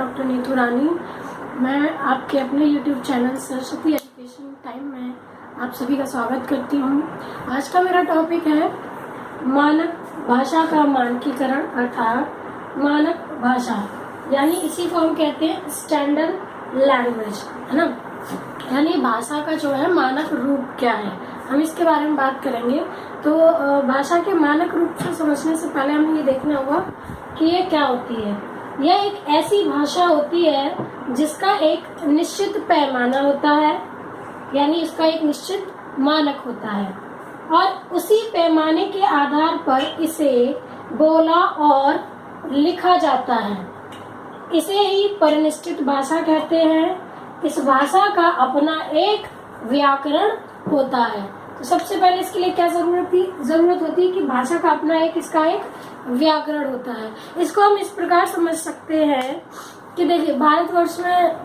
Doctor Neetu रानी। मैं आपके अपने YouTube channel Saraswati education time में आप सभी का स्वागत करती हूँ। आज का मेरा टॉपिक है मानक भाषा का मानकीकरण अर्थात मानक भाषा, यानी इसी को हम कहते हैं स्टैंडर्ड लैंग्वेज, है ना। यानी भाषा का जो है मानक रूप क्या है, हम इसके बारे में बात करेंगे। तो भाषा के मानक रूप से समझने से पहले हमें ये देखना होगा कि ये क्या होती है। यह एक ऐसी भाषा होती है जिसका एक निश्चित पैमाना होता है, यानी इसका एक निश्चित मानक होता है और उसी पैमाने के आधार पर इसे बोला और लिखा जाता है। इसे ही परिनिष्ठित भाषा कहते हैं। इस भाषा का अपना एक व्याकरण होता है। तो सबसे पहले इसके लिए क्या जरूरत होती है कि भाषा का अपना इसका एक व्याकरण होता है। इसको हम इस प्रकार समझ सकते हैं कि देखिए, भारतवर्ष में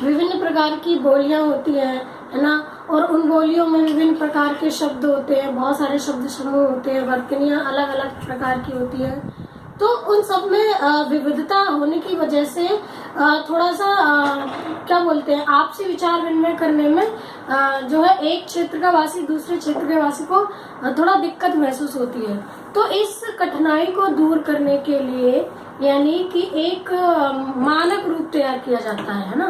विभिन्न प्रकार की बोलियां होती है ना, और उन बोलियों में विभिन्न प्रकार के शब्द होते हैं, बहुत सारे शब्द समूह होते हैं, वर्तनियां अलग अलग प्रकार की होती है। तो उन सब में विविधता होने की वजह से थोड़ा सा क्या बोलते हैं, आपसी विचार विनिमय करने में जो है एक क्षेत्र का वासी दूसरे क्षेत्र के वासी को थोड़ा दिक्कत महसूस होती है। तो इस कठिनाई को दूर करने के लिए यानी कि एक मानक रूप तैयार किया जाता है ना,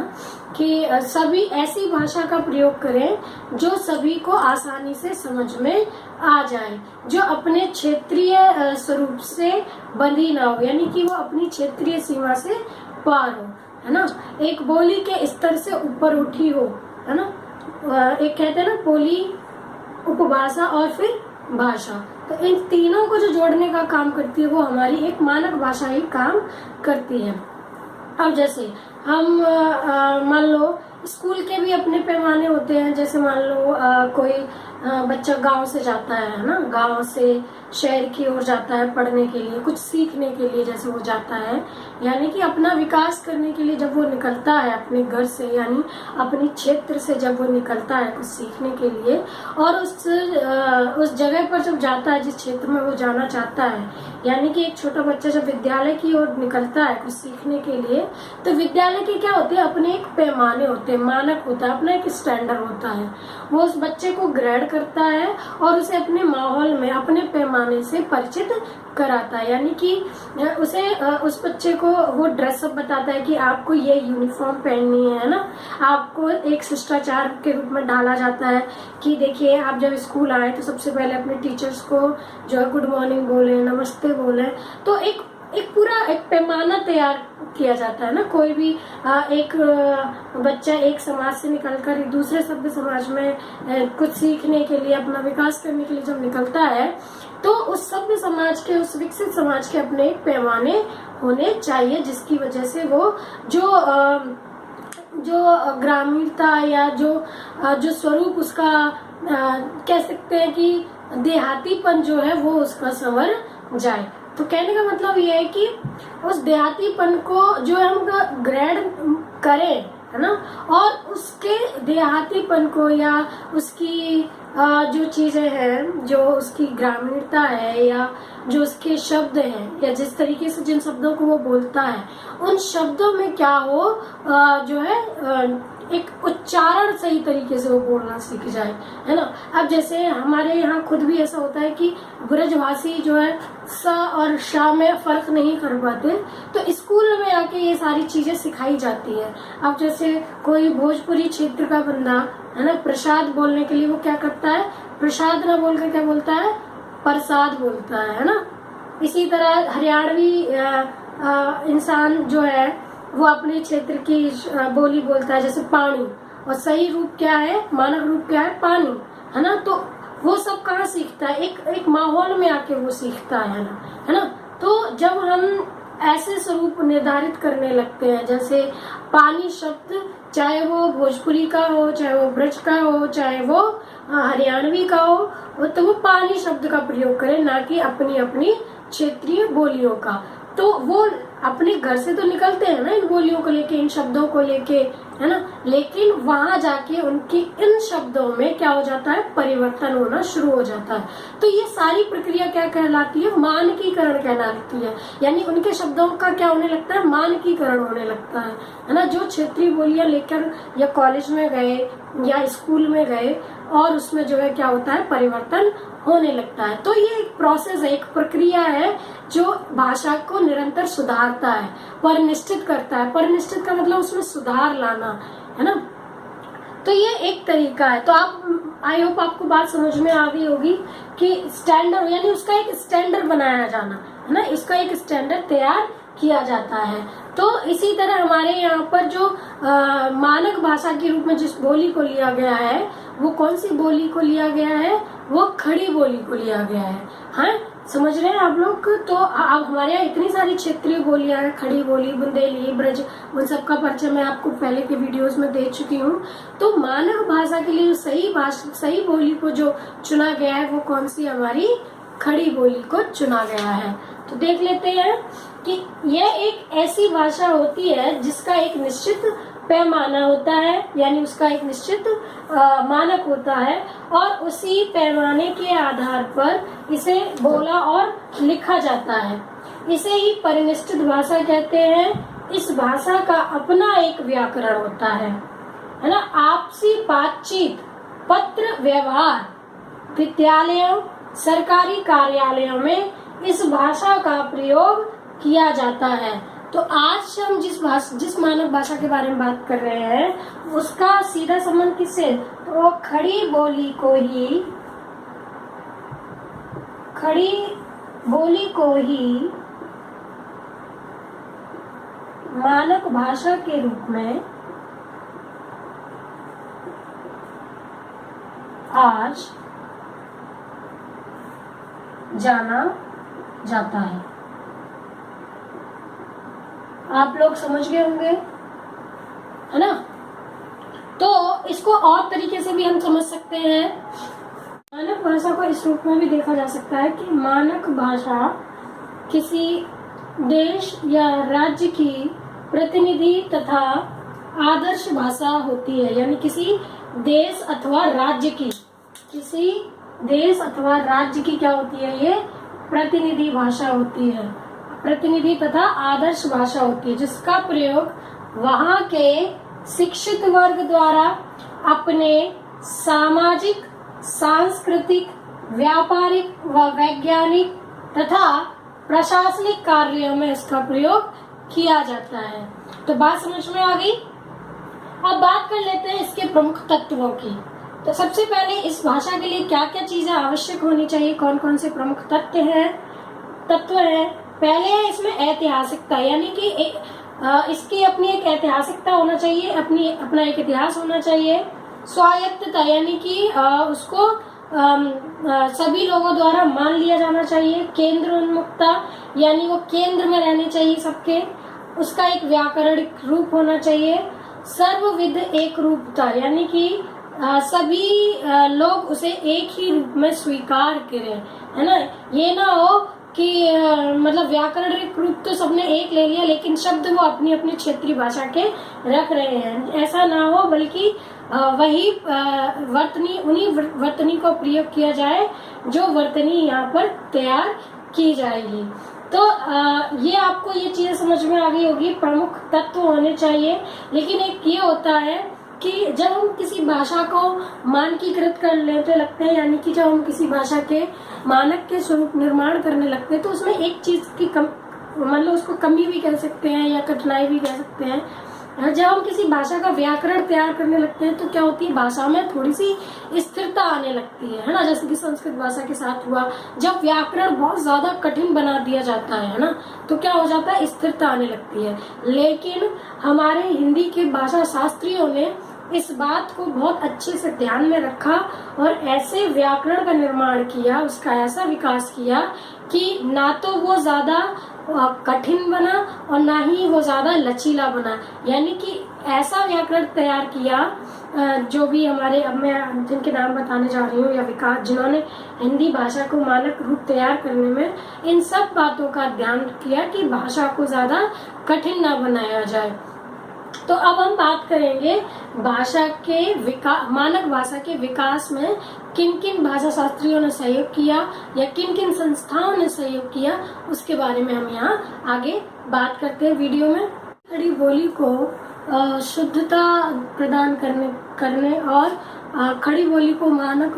कि सभी ऐसी भाषा का प्रयोग करें जो सभी को आसानी से समझ में आ जाए, जो अपने क्षेत्रीय स्वरूप से बंधी ना हो, यानी कि वो अपनी क्षेत्रीय सीमा से पार हो, है ना। एक बोली के स्तर से ऊपर उठी हो, है ना। एक कहते हैं ना बोली, उपभाषा और फिर भाषा। तो इन तीनों को जो जोड़ने का काम करती है वो हमारी एक मानक भाषा ही काम करती है। अब जैसे हम मान लो स्कूल के भी अपने पैमाने होते हैं। जैसे मान लो कोई बच्चा गांव से जाता है ना, गांव से शहर की ओर जाता है पढ़ने के लिए, कुछ सीखने के लिए जैसे वो जाता है, यानी कि अपना विकास करने के लिए जब वो निकलता है अपने घर से, यानी अपनी क्षेत्र से जब वो निकलता है कुछ सीखने के लिए, और उस जगह पर जब जाता है जिस क्षेत्र में वो जाना चाहता है, यानी कि एक छोटा बच्चा जब विद्यालय की ओर निकलता है कुछ सीखने के लिए, तो विद्यालय के क्या होते हैं, अपने एक पैमाने होते हैं, मानक होता है, अपना एक स्टैंडर्ड होता है। वो उस बच्चे को ग्रेड करता है और उसे अपने माहौल में अपने पैमाने से परिचित कराता है, यानी कि उसे उस बच्चे को वो ड्रेसअप बताता है कि आपको ये यूनिफॉर्म पहननी है ना। आपको एक शिष्टाचार के रूप में डाला जाता है कि देखिए, आप जब स्कूल आए तो सबसे पहले अपने टीचर्स को जो है गुड मॉर्निंग बोले, नमस्ते बोले। तो एक पूरा एक पैमाना तैयार किया जाता है ना। कोई भी एक बच्चा एक समाज से निकलकर दूसरे सभ्य समाज में कुछ सीखने के लिए, अपना विकास करने के लिए जब निकलता है, तो उस सभ्य समाज के, उस विकसित समाज के अपने एक पैमाने होने चाहिए, जिसकी वजह से वो जो ग्रामीणता या जो स्वरूप उसका कह सकते हैं कि देहातीपन जो है वो उसका संवर जाए। तो कहने का मतलब ये है कि उस देहातीपन को जो है हम ग्रेड करें, है ना, और उसके देहातीपन को या उसकी जो चीजें हैं, जो उसकी ग्रामीणता है या जो उसके शब्द हैं, या जिस तरीके से जिन शब्दों को वो बोलता है, उन शब्दों में क्या हो जो है एक उच्चारण सही तरीके से वो बोलना सीख जाए, है ना। अब जैसे हमारे यहाँ खुद भी ऐसा होता है कि ब्रजभाषी जो है स और श में फर्क नहीं कर पाते, तो स्कूल में आके ये सारी चीजें सिखाई जाती है। अब जैसे कोई भोजपुरी क्षेत्र का बंदा है ना, प्रसाद बोलने के लिए वो क्या करता है, प्रसाद ना बोलकर क्या बोलता है, प्रसाद बोलता है ना। इसी तरह हरियाणवी इंसान जो है वो अपने क्षेत्र की बोली बोलता है, जैसे पानी, और सही रूप क्या है, मानक रूप क्या है, पानी, है ना। तो वो सब कहाँ सीखता है, एक माहौल में आके वो सीखता है ना, है ना। तो जब हम ऐसे स्वरूप निर्धारित करने लगते हैं, जैसे पानी शब्द, चाहे वो भोजपुरी का हो, चाहे वो ब्रज का हो, चाहे वो हरियाणवी का हो, तो वो पानी शब्द का प्रयोग करें, ना कि अपनी अपनी क्षेत्रीय बोलियों का। तो वो अपने घर से तो निकलते हैं ना इन बोलियों को लेके, इन शब्दों को लेके, है ना, लेकिन वहां जाके उनकी इन शब्दों में क्या हो जाता है, परिवर्तन होना शुरू हो जाता है। तो ये सारी प्रक्रिया क्या कहलाती है, मानकीकरण कहलाती है। यानी उनके शब्दों का क्या होने लगता है, मानकीकरण होने लगता है ना। जो क्षेत्रीय बोलियां लेकर या कॉलेज में गए या स्कूल में गए और उसमें जो है क्या होता है, परिवर्तन होने लगता है। तो ये एक प्रोसेस है, एक प्रक्रिया है जो भाषा को निरंतर सुधारता है, परिनिष्ठित करता है। परिनिष्ठित का मतलब उसमें सुधार लाना, है ना। तो ये एक तरीका है। तो आप, आई होप आपको बात समझ में आ गई होगी कि स्टैंडर्ड यानी उसका एक स्टैंडर्ड बनाया जाना, है ना, इसका एक स्टैंडर्ड तैयार किया जाता है। तो इसी तरह हमारे यहाँ पर जो मानक भाषा के रूप में जिस बोली को लिया गया है, वो कौन सी बोली को लिया गया है, वो खड़ी बोली को लिया गया है। हाँ, समझ रहे हैं आप लोग। तो अब हमारे यहाँ इतनी सारी क्षेत्रीय बोलियां हैं, खड़ी बोली, बुंदेली, ब्रज, उन सब का परिचय मैं आपको पहले के वीडियोस में दे चुकी हूँ। तो मानक भाषा के लिए सही बोली को जो चुना गया है वो कौन सी, हमारी खड़ी बोली को चुना गया है। तो देख लेते हैं कि यह एक ऐसी भाषा होती है जिसका एक निश्चित पैमाना होता है, यानी उसका एक निश्चित मानक होता है और उसी पैमाने के आधार पर इसे बोला और लिखा जाता है। इसे ही परिनिष्ठित भाषा कहते हैं। इस भाषा का अपना एक व्याकरण होता है ना। आपसी बातचीत, पत्र व्यवहार, विद्यालयों, सरकारी कार्यालयों में इस भाषा का प्रयोग किया जाता है। तो आज हम जिस मानक भाषा के बारे में बात कर रहे हैं उसका सीधा संबंध किससे, तो खड़ी बोली को ही मानक भाषा के रूप में आज जाना जाता है। आप लोग समझ गए होंगे, है ना। तो इसको और तरीके से भी हम समझ सकते हैं। मानक भाषा को इस रूप में भी देखा जा सकता है कि मानक भाषा किसी देश या राज्य की प्रतिनिधि तथा आदर्श भाषा होती है। यानी किसी देश अथवा राज्य की, क्या होती है, ये प्रतिनिधि भाषा होती है, प्रतिनिधि तथा आदर्श भाषा होती है, जिसका प्रयोग वहाँ के शिक्षित वर्ग द्वारा अपने सामाजिक, सांस्कृतिक, व्यापारिक व वैज्ञानिक तथा प्रशासनिक कार्यों में इसका प्रयोग किया जाता है। तो बात समझ में आ गई। अब बात कर लेते हैं इसके प्रमुख तत्वों की। तो सबसे पहले इस भाषा के लिए क्या क्या चीजें आवश्यक होनी चाहिए, कौन कौन से प्रमुख तत्व हैं। पहले है इसमें ऐतिहासिकता, यानी कि इसकी अपनी एक ऐतिहासिकता होना चाहिए, अपना एक इतिहास होना चाहिए। स्वायत्तता, यानी कि उसको सभी लोगों द्वारा मान लिया जाना चाहिए। केंद्र उन्मुखता, यानी वो केंद्र में रहने चाहिए सबके। उसका एक व्याकरणिक रूप होना चाहिए। सर्वविध एक रूपता, यानी कि सभी लोग उसे एक ही रूप में स्वीकार करें, है ना। ये ना हो कि मतलब व्याकरणिक रूप तो सबने एक ले लिया लेकिन शब्द वो अपनी अपनी क्षेत्रीय भाषा के रख रहे हैं, ऐसा ना हो, बल्कि वही उन्हीं वर्तनी को प्रयोग किया जाए जो वर्तनी यहाँ पर तैयार की जाएगी। तो ये आपको ये चीजें समझ में आ गई होगी, प्रमुख तत्व होने चाहिए। लेकिन एक ये होता है कि जब हम किसी भाषा को मानकीकृत कर लेते लगते हैं, यानी कि जब हम किसी भाषा के मानक के स्वरूप निर्माण करने लगते हैं, तो उसमें एक चीज की मतलब उसको कमी भी कह सकते हैं या कठिनाई भी कह सकते हैं। जब हम किसी भाषा का व्याकरण तैयार करने लगते हैं तो क्या होती है, भाषा में थोड़ी सी स्थिरता आने लगती है ना। जैसे कि संस्कृत भाषा के साथ हुआ, जब व्याकरण बहुत ज्यादा कठिन बना दिया जाता है ना, तो क्या हो जाता है, स्थिरता आने लगती है। लेकिन हमारे हिंदी के भाषा शास्त्रियों ने इस बात को बहुत अच्छे से ध्यान में रखा और ऐसे व्याकरण का निर्माण किया, उसका ऐसा विकास किया कि ना तो वो ज्यादा कठिन बना और ना ही वो ज्यादा लचीला बना। यानी कि ऐसा व्याकरण तैयार किया जो भी हमारे, अब मैं जिनके नाम बताने जा रही हूँ, या विकास, जिन्होंने हिंदी भाषा को मानक रूप तैयार करने में इन सब बातों का ध्यान किया कि भाषा को ज्यादा कठिन ना बनाया जाए। तो अब हम बात करेंगे भाषा के मानक भाषा के विकास में किन किन भाषा शास्त्रियों ने सहयोग किया या किन किन संस्थाओं ने सहयोग किया, उसके बारे में हम यहाँ आगे बात करते हैं वीडियो में। खड़ी बोली को शुद्धता प्रदान करने और खड़ी बोली को मानक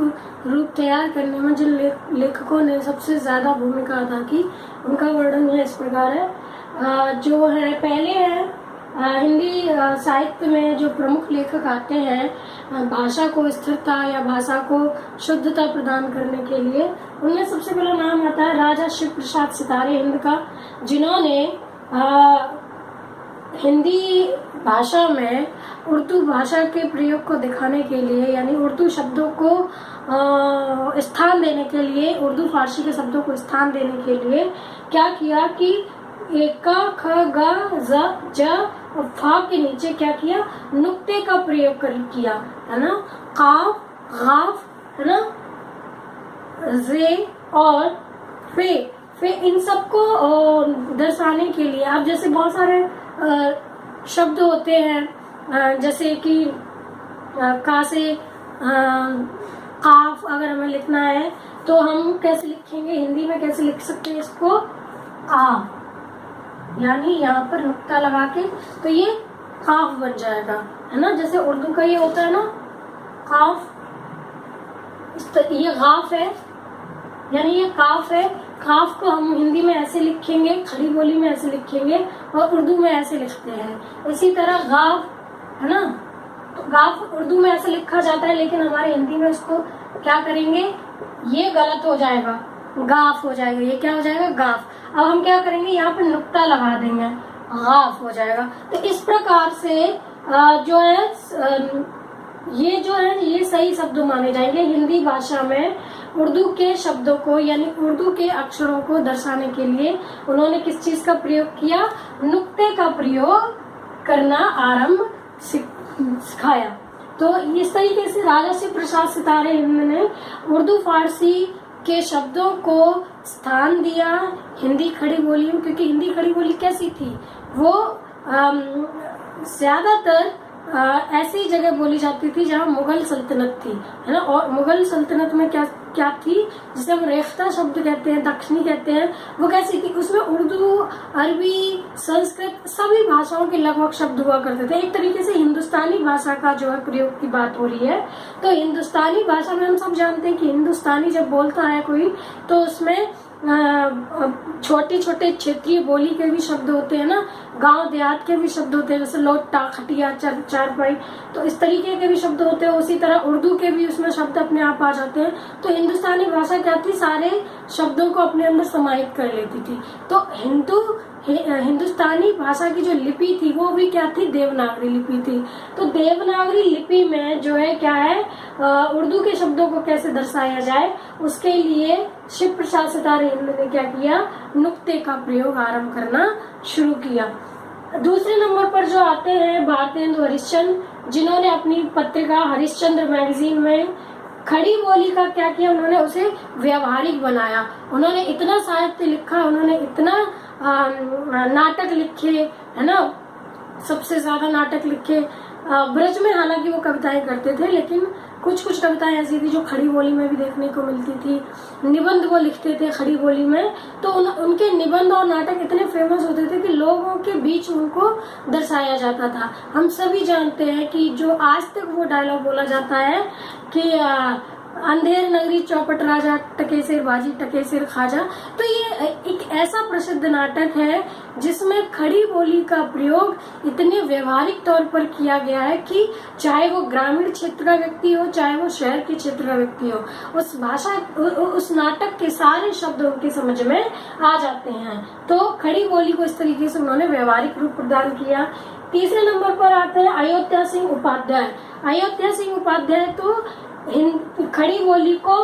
रूप तैयार करने में जिन लेखकों ने सबसे ज्यादा भूमिका अदा की, उनका वर्णन है इस प्रकार है। जो है पहले है हिंदी साहित्य में जो प्रमुख लेखक आते हैं भाषा को स्थिरता या भाषा को शुद्धता प्रदान करने के लिए, उनमें सबसे पहला नाम आता है राजा शिव प्रसाद सितारे हिंद का, जिन्होंने हिंदी भाषा में उर्दू भाषा के प्रयोग को दिखाने के लिए, यानी उर्दू शब्दों को स्थान देने के लिए, उर्दू फारसी के शब्दों को स्थान देने के लिए क्या किया कि एक ख ग ज और फा के नीचे क्या किया, नुक्ते का प्रयोग किया, है ना। काफ, गाफ, है ना, जे और फे इन सबको दर्शाने के लिए, अब जैसे बहुत सारे शब्द होते हैं, जैसे कि का से काफ अगर हमें लिखना है तो हम कैसे लिखेंगे, हिंदी में कैसे लिख सकते हैं इसको, का, यानी यहाँ पर नुक्ता लगा के तो ये काफ बन जाएगा, है ना। जैसे उर्दू का ये होता है ना काफ, ये गाफ है, यानी ये काफ है। काफ को हम हिंदी में ऐसे लिखेंगे, खड़ी बोली में ऐसे लिखेंगे और उर्दू में ऐसे लिखते हैं। इसी तरह गाफ, है ना, तो गाफ उर्दू में ऐसे लिखा जाता है, लेकिन हमारे हिंदी में इसको क्या करेंगे, ये गलत हो जाएगा, गाफ हो जाएगा। ये क्या हो जाएगा, गाफ। अब हम क्या करेंगे, यहाँ पे नुक्ता लगा देंगे, गाफ हो जाएगा। तो इस प्रकार से जो है ये सही शब्द माने जाएंगे। हिंदी भाषा में उर्दू के शब्दों को, यानी उर्दू के अक्षरों को दर्शाने के लिए उन्होंने किस चीज का प्रयोग किया, नुक्ते का प्रयोग करना आरंभ सिखाया। तो इस तरीके से राजा शिव प्रसाद सितारे हिंद ने उर्दू फारसी के शब्दों को स्थान दिया हिंदी खड़ी बोली में, क्योंकि हिंदी खड़ी बोली कैसी थी, वो ज्यादातर ऐसी जगह बोली जाती थी जहाँ मुगल सल्तनत थी, है ना। और मुगल सल्तनत में क्या थी, जिसे हम रेख्ता शब्द कहते हैं, दक्षिणी कहते हैं, वो कैसी थी, उसमें उर्दू, अरबी, संस्कृत सभी भाषाओं के लगभग शब्द हुआ करते थे। एक तरीके से हिंदुस्तानी भाषा का जो है प्रयोग की बात हो रही है। तो हिंदुस्तानी भाषा में हम सब जानते हैं कि हिंदुस्तानी जब बोलता है कोई, तो उसमें छोटे छोटे क्षेत्रीय बोली के भी शब्द होते हैं ना, गांव देहात के भी शब्द होते हैं, जैसे लोटा, खटिया, चारपाई, तो इस तरीके के भी शब्द होते हैं। उसी तरह उर्दू के भी उसमें शब्द अपने आप आ जाते हैं। तो हिंदुस्तानी भाषा क्या थी, सारे शब्दों को अपने अंदर समाहित कर लेती थी। तो हिंदुस्तानी भाषा की जो लिपि थी वो भी क्या थी, देवनागरी लिपि थी। तो देवनागरी लिपि में जो है क्या है, उर्दू के शब्दों को कैसे दर्शाया जाए, उसके लिए शिव प्रसाद सितारे हिंद ने क्या किया, नुक्ते का प्रयोग आरंभ करना शुरू किया। दूसरे नंबर पर जो आते हैं भारतेंदु हरिश्चंद्र, जिन्होंने अपनी पत्रिका हरिश्चंद्र मैगजीन में खड़ी बोली का क्या किया, उन्होंने उसे व्यवहारिक बनाया। उन्होंने इतना साहित्य लिखा, उन्होंने इतना नाटक लिखे, है ना, सबसे ज्यादा नाटक लिखे। ब्रज में हालांकि वो कविताएं करते थे, लेकिन कुछ कुछ कविताएं ऐसी थी जो खड़ी बोली में भी देखने को मिलती थी। निबंध वो लिखते थे खड़ी बोली में, तो उनके निबंध और नाटक इतने फेमस होते थे कि लोगों के बीच उनको दर्शाया जाता था। हम सभी जानते हैं कि जो आज तक वो डायलॉग बोला जाता है कि अंधेर नगरी चौपट राजा, टके सिर बाजी टके सिर खाजा। तो ये एक ऐसा प्रसिद्ध नाटक है जिसमें खड़ी बोली का प्रयोग इतने व्यवहारिक तौर पर किया गया है कि चाहे वो ग्रामीण क्षेत्र का व्यक्ति हो, चाहे वो शहर के क्षेत्र का व्यक्ति हो, उस नाटक के सारे शब्द उनकी समझ में आ जाते हैं। तो खड़ी बोली को इस तरीके से उन्होंने व्यवहारिक रूप प्रदान किया। तीसरे नंबर पर आते हैं अयोध्या सिंह उपाध्याय। अयोध्या सिंह उपाध्याय तो खड़ी बोली को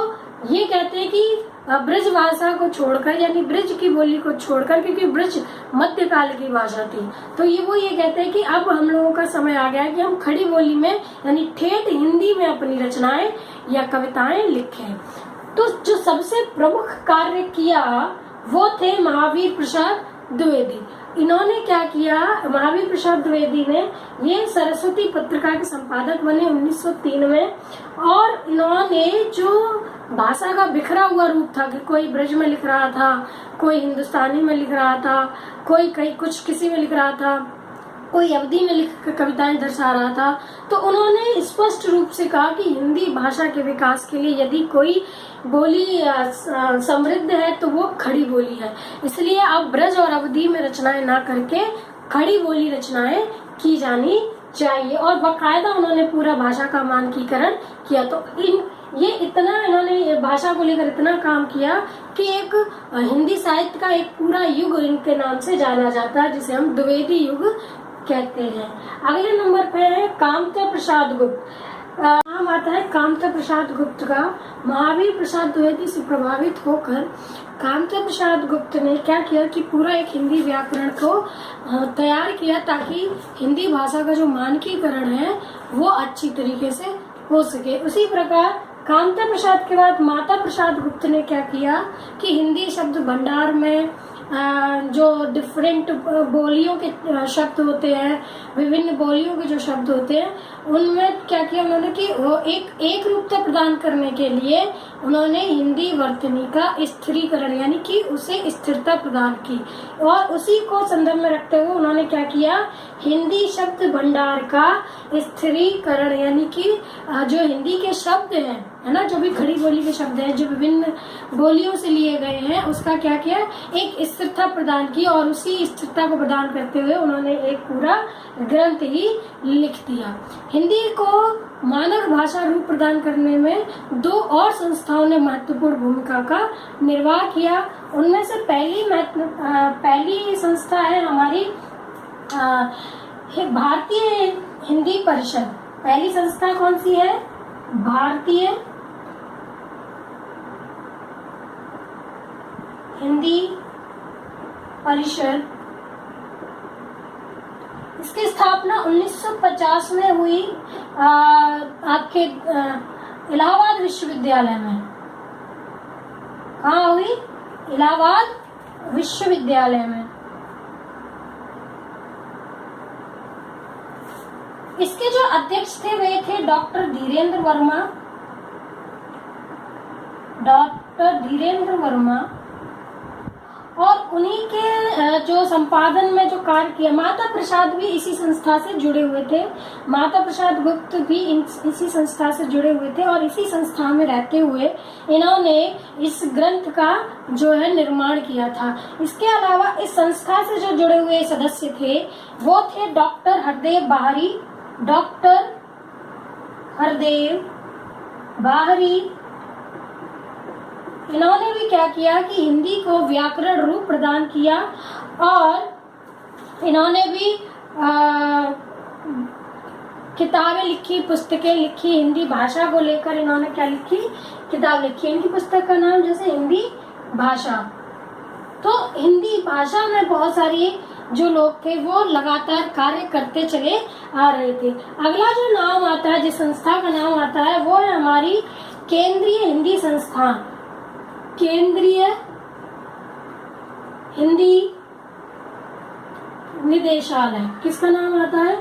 ये कहते हैं कि ब्रज भाषा को छोड़कर, यानी ब्रज की बोली को छोड़कर, क्योंकि ब्रज मध्यकाल की भाषा थी, तो ये कहते हैं कि अब हम लोगों का समय आ गया है कि हम खड़ी बोली में यानी ठेठ हिंदी में अपनी रचनाएं या कविताएं लिखें। तो जो सबसे प्रमुख कार्य किया वो थे महावीर प्रसाद द्विवेदी। इन्होंने क्या किया, महावीर प्रसाद द्विवेदी ने ये सरस्वती पत्रिका के संपादक बने 1903 में, और इन्होंने जो भाषा का बिखरा हुआ रूप था कि कोई ब्रज में लिख रहा था, कोई हिंदुस्तानी में लिख रहा था, कोई कहीं कुछ किसी में लिख रहा था, कोई अवधि में लिख कर कविताएं दर्शा रहा था, तो उन्होंने स्पष्ट रूप से कहा कि हिंदी भाषा के विकास के लिए यदि कोई बोली समृद्ध है तो वो खड़ी बोली है। इसलिए अब ब्रज और अवधि में रचनाएं ना करके खड़ी बोली रचनाएं की जानी चाहिए, और बाकायदा उन्होंने पूरा भाषा का मानकीकरण किया। तो इन्होंने भाषा को लेकर इतना काम किया कि एक हिंदी साहित्य का एक पूरा युग इनके नाम से जाना जाता है, जिसे हम द्विवेदी युग कहते हैं। अगले नंबर पे है कामता प्रसाद गुप्त। नाम आता है कामता प्रसाद गुप्त का। महावीर प्रसाद द्विवेदी से प्रभावित होकर कामता प्रसाद गुप्त ने क्या किया कि पूरा एक हिंदी व्याकरण को तैयार किया, ताकि हिंदी भाषा का जो मानकीकरण है वो अच्छी तरीके से हो सके। उसी प्रकार कामता प्रसाद के बाद माता प्रसाद गुप्त ने क्या किया कि हिंदी शब्द भंडार में जो डिफरेंट बोलियों के शब्द होते हैं, विभिन्न बोलियों के जो शब्द होते हैं, उनमें क्या किया उन्होंने कि वो एक रूपता प्रदान करने के लिए उन्होंने हिंदी वर्तनी का स्थिरीकरण यानी कि उसे स्थिरता प्रदान की, और उसी को संदर्भ में रखते हुए उन्होंने क्या किया, हिंदी शब्द भंडार का स्थिरीकरण यानी कि जो हिंदी के शब्द हैं, है ना, जो भी खड़ी बोली के शब्द हैं जो विभिन्न बोलियों से लिए गए हैं, उसका क्या किया, एक स्थिरता प्रदान की, और उसी स्थिरता को प्रदान करते हुए उन्होंने एक पूरा ग्रंथ ही लिख दिया। हिंदी को मानक भाषा रूप प्रदान करने में दो और संस्थाओं ने महत्वपूर्ण भूमिका का निर्वाह किया। उनमें से पहली संस्था है हमारी भारतीय हिंदी परिषद। पहली संस्था कौन सी है? भारतीय हिंदी परिषद। इसकी स्थापना 1950 में हुई आपके इलाहाबाद विश्वविद्यालय में। कहाँ हुई? इलाहाबाद विश्वविद्यालय में। इसके जो अध्यक्ष थे वे थे डॉक्टर धीरेन्द्र वर्मा, और उन्हीं के जो संपादन में जो कार्य किया, माता प्रसाद भी इसी संस्था से जुड़े हुए थे। माता प्रसाद गुप्त भी इसी संस्था से जुड़े हुए थे, और इसी संस्था में रहते हुए इन्होंने इस ग्रंथ का जो है निर्माण किया था। इसके अलावा इस संस्था से जो जुड़े हुए सदस्य थे वो थे डॉक्टर हरदेव बाहरी। इन्होंने भी क्या किया कि हिंदी को व्याकरण रूप प्रदान किया, और इन्होंने भी किताबें लिखी, पुस्तकें लिखी। हिंदी भाषा को लेकर इन्होंने क्या लिखी? किताब लिखी। इनकी पुस्तक का नाम जैसे हिंदी भाषा। तो हिंदी भाषा में बहुत सारी जो लोग थे वो लगातार कार्य करते चले आ रहे थे। अगला जो नाम आता है, जिस संस्था का नाम आता है, वो है हमारी केंद्रीय हिंदी संस्थान। केंद्रीय हिंदी निदेशालय। किसका नाम आता है?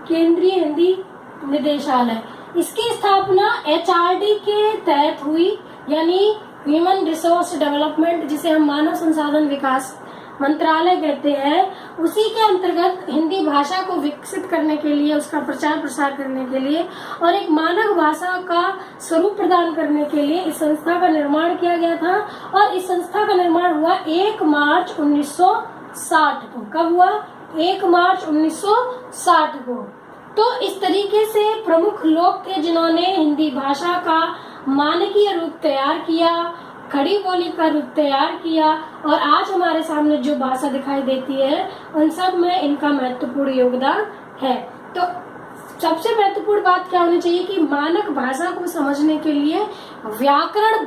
केंद्रीय हिंदी निदेशालय। इसकी स्थापना HRD के तहत हुई, यानी ह्यूमन रिसोर्स डेवलपमेंट, जिसे हम मानव संसाधन विकास मंत्रालय कहते हैं। उसी के अंतर्गत हिंदी भाषा को विकसित करने के लिए, उसका प्रचार प्रसार करने के लिए और एक मानक भाषा का स्वरूप प्रदान करने के लिए इस संस्था का निर्माण किया गया था। और इस संस्था का निर्माण हुआ 1 मार्च 1960 को। कब हुआ? 1 मार्च 1960 को। तो इस तरीके से प्रमुख लोग थे जिन्होंने हिंदी भाषा का मानकीय रूप तैयार किया, खड़ी बोली का रूप तैयार किया, और आज हमारे सामने जो भाषा दिखाई देती है उन सब में इनका महत्वपूर्ण योगदान है। तो सबसे महत्वपूर्ण बात क्या होनी चाहिए कि मानक भाषा को समझने के लिए व्याकरण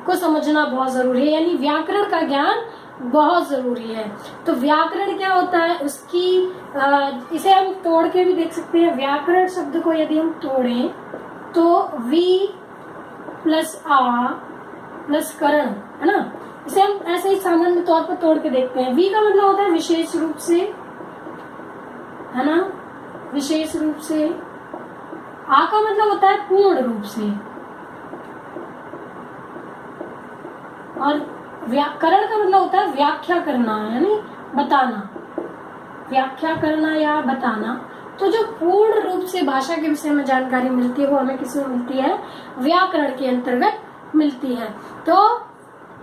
को समझना बहुत जरूरी है, यानी व्याकरण का ज्ञान बहुत जरूरी है। तो व्याकरण क्या होता है, उसकी इसे हम तोड़ के भी देख सकते हैं। व्याकरण शब्द को यदि हम तोड़ें तो वी प्लस आ प्लस करण, है ना, इसे हम ऐसे ही सामान्य तौर पर तोड़ के देखते हैं। वी का मतलब होता है विशेष रूप से, है ना, विशेष रूप से। आ का मतलब होता है पूर्ण रूप से, और व्याकरण का मतलब होता है व्याख्या करना, यानी बताना, व्याख्या करना या बताना। तो जो पूर्ण रूप से भाषा के विषय में जानकारी मिलती है वो हमें किसमें मिलती है, व्याकरण के अंतर्गत मिलती है। तो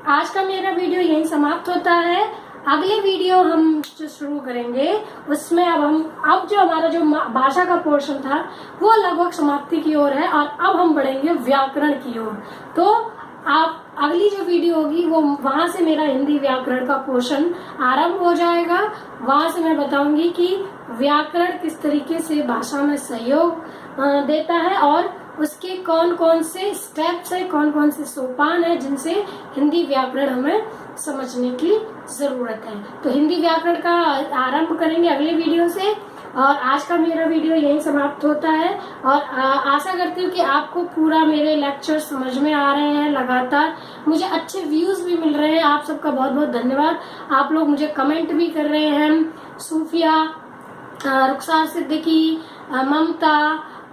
आज का मेरा वीडियो यहीं समाप्त होता है। अगले वीडियो हम जो शुरू करेंगे उसमें अब जो हमारा जो भाषा का पोर्शन था वो लगभग समाप्ति की ओर है, और अब हम बढ़ेंगे व्याकरण की ओर। तो आप अगली जो वीडियो होगी वो वहां से मेरा हिंदी व्याकरण का पोर्शन आरंभ हो जाएगा। वहां से मैं बताऊंगी कि व्याकरण किस तरीके से भाषा में सहयोग देता है, और उसके कौन कौन से स्टेप्स है, कौन कौन से सोपान है जिनसे हिंदी व्याकरण हमें समझने की जरूरत है। तो हिंदी व्याकरण का आरंभ करेंगे अगले वीडियो से, और आज का मेरा वीडियो यहीं समाप्त होता है। और आशा करती हूँ कि आपको पूरा मेरे लेक्चर समझ में आ रहे हैं। लगातार मुझे अच्छे व्यूज भी मिल रहे हैं, आप सबका बहुत बहुत धन्यवाद। आप लोग मुझे कमेंट भी कर रहे हैं। सूफिया, रुखसार सिद्दीकी, ममता,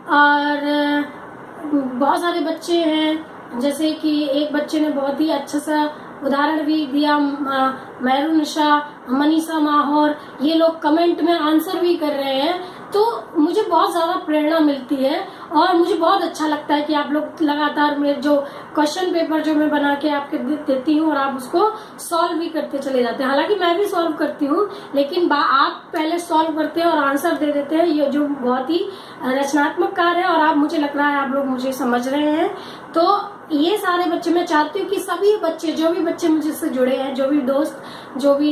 और बहुत सारे बच्चे हैं, जैसे कि एक बच्चे ने बहुत ही अच्छा सा उदाहरण भी दिया, मेहरुनिशा, मनीषा माहौर, ये लोग कमेंट में आंसर भी कर रहे हैं। तो मुझे बहुत ज्यादा प्रेरणा मिलती है, और मुझे बहुत अच्छा लगता है कि आप लोग लगातार मेरे जो क्वेश्चन पेपर जो मैं बना के आपके देती हूँ और आप उसको सॉल्व भी करते चले जाते हैं। हालांकि मैं भी सॉल्व करती हूँ, लेकिन आप पहले सॉल्व करते हैं और आंसर दे देते हैं, ये जो बहुत ही रचनात्मक कार्य है, और आप, मुझे लग रहा है आप लोग मुझे समझ रहे हैं। तो ये सारे बच्चे, मैं चाहती हूँ कि सभी बच्चे, जो भी बच्चे मुझसे जुड़े हैं, जो भी दोस्त, जो भी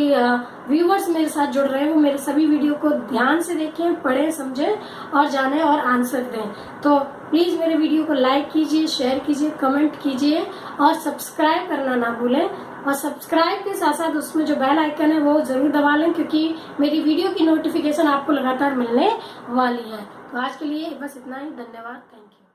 व्यूअर्स मेरे साथ जुड़ रहे हैं, वो मेरे सभी वीडियो को ध्यान से देखें, पढ़ें, समझें और जानें और आंसर दें। तो प्लीज मेरे वीडियो को लाइक कीजिए, शेयर कीजिए, कमेंट कीजिए, और सब्सक्राइब करना ना भूलें। और सब्सक्राइब के साथ साथ उसमें जो बेल आइकन है वो जरूर दबा लें, क्योंकि मेरी वीडियो की नोटिफिकेशन आपको लगातार मिलने वाली है। तो आज के लिए बस इतना ही। धन्यवाद। Thank you.